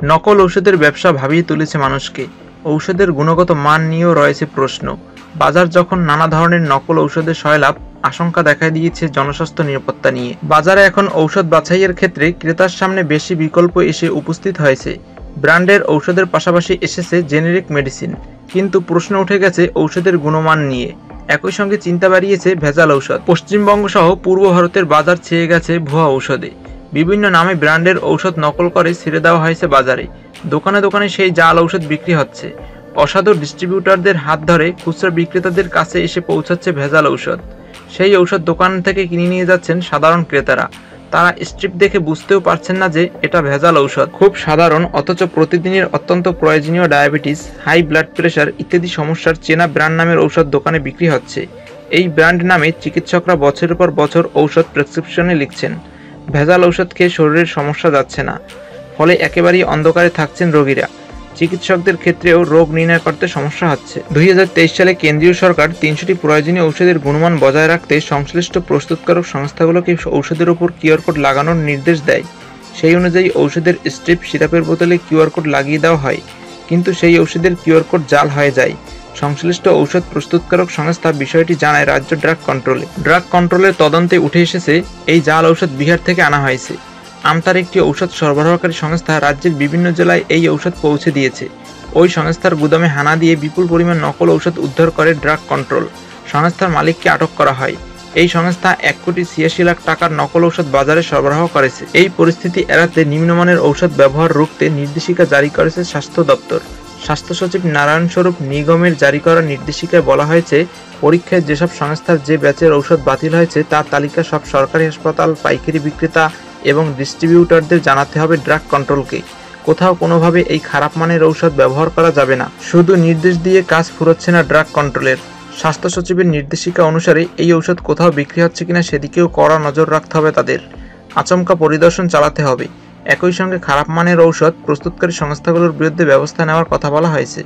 নকল ঔষধের ব্যবসা ভাবিয়ে তুলেছে মানুষকে। ঔষধের গুণগত মান নিয়েও রয়েছে প্রশ্ন। বাজার যখন নানা ধরনের নকল ঔষধের সয়লাভ, আশঙ্কা দেখা দিয়েছে জনস্বাস্থ্য নিরাপত্তা নিয়ে। বাজারে এখন ঔষধ বাছাইয়ের ক্ষেত্রে ক্রেতার সামনে বেশি বিকল্প এসে উপস্থিত হয়েছে। ব্র্যান্ডের ঔষধের পাশাপাশি এসেছে জেনেরিক মেডিসিন, কিন্তু প্রশ্ন উঠে গেছে ঔষধের গুণমান নিয়ে। একই সঙ্গে চিন্তা বাড়িয়েছে ভেজাল ঔষধ। পশ্চিমবঙ্গ সহ পূর্ব ভারতের বাজার ছেয়ে গেছে ভুয়া ঔষধে। বিভিন্ন নামে ব্র্যান্ডের ঔষধ নকল করে ছেড়ে দেওয়া হয়েছে বাজারে। দোকানে দোকানে সেই জাল ঔষধ বিক্রি হচ্ছে। অসাধু ডিস্ট্রিবিউটরদের হাত ধরে খুচরা বিক্রেতাদের কাছে এসে পৌঁছাচ্ছে ভেজাল ঔষধ। সেই ঔষধ দোকান থেকে কিনে নিয়ে যাচ্ছেন সাধারণ ক্রেতারা। তারা স্ট্রিপ দেখে বুঝতেও পারছেন না যে এটা ভেজাল ঔষধ। খুব সাধারণ অথচ প্রতিদিনের অত্যন্ত প্রয়োজনীয় ডায়াবেটিস, হাই ব্লাড প্রেশার ইত্যাদি সমস্যার চেনা ব্র্যান্ড নামের ঔষধ দোকানে বিক্রি হচ্ছে। এই ব্র্যান্ড নামে চিকিৎসকরা বছরের পর বছর ঔষধ প্রেসক্রিপশনে লিখছেন। ভেজাল ঔষধ খেয়ে শরীরের সমস্যা যাচ্ছে না, ফলে একেবারেই অন্ধকারে থাকছেন রোগীরা। চিকিৎসকদের ক্ষেত্রেও রোগ নির্ণয় করতে সমস্যা হচ্ছে। 2023 সালে কেন্দ্রীয় সরকার 300টি প্রয়োজনীয় ঔষধের গুণমান বজায় রাখতে সংশ্লিষ্ট প্রস্তুতকারক সংস্থাগুলোকে ঔষধের উপর কিউআর কোড লাগানোর নির্দেশ দেয়। সেই অনুযায়ী ঔষধের স্ট্রিপ, সিরাপের বোতলে কিউআর কোড লাগিয়ে দেওয়া হয়, কিন্তু সেই ঔষধের কিউআর কোড জাল হয়ে যায়। সংশ্লিষ্ট ঔষধ প্রস্তুতকারক সংস্থা বিষয়টি জানায় রাজ্য ড্রাগ কন্ট্রোলে। ড্রাগ কন্ট্রোলের তদন্তে উঠে এসেছে এই জাল ঔষধ বিহার থেকে আনা হয়েছে। আমতার একটি ঔষধ সরবরাহকারী সংস্থা রাজ্যের বিভিন্ন জেলায় এই ঔষধ পৌঁছে দিয়েছে। ওই সংস্থার গুদামে হানা দিয়ে বিপুল পরিমাণ নকল ঔষধ উদ্ধার করে ড্রাগ কন্ট্রোল। সংস্থার মালিককে আটক করা হয়। এই সংস্থা 1,86,00,000 টাকার নকল ঔষধ বাজারে সরবরাহ করেছে। এই পরিস্থিতি এড়াতে নিম্নমানের ঔষধ ব্যবহার রুখতে নির্দেশিকা জারি করেছে স্বাস্থ্য দপ্তর। স্বাস্থ্য সচিব নারায়ণ স্বরূপ নিগমের জারি করা নির্দেশিকায় বলা হয়েছে, পরীক্ষায় যেসব সংস্থার যে ব্যাচের ঔষধ বাতিল হয়েছে তার তালিকা সব সরকারি হাসপাতাল, পাইকারি বিক্রেতা এবং ডিস্ট্রিবিউটরদের জানাতে হবে ড্রাগ কন্ট্রোলকে। কোথাও কোনোভাবে এই খারাপ মানের ঔষধ ব্যবহার করা যাবে না। শুধু নির্দেশ দিয়ে কাজ ফুরোচ্ছে না ড্রাগ কন্ট্রোলের। স্বাস্থ্য সচিবের নির্দেশিকা অনুসারে এই ঔষধ কোথাও বিক্রি হচ্ছে কিনা সেদিকেও কড়া নজর রাখতে হবে তাদের। আচমকা পরিদর্শন চালাতে হবে। একই সঙ্গে খারাপ মানের ঔষধ প্রস্তুতকারী সংস্থাগুলোর বিরুদ্ধে ব্যবস্থা নেওয়ার কথা বলা হয়েছে।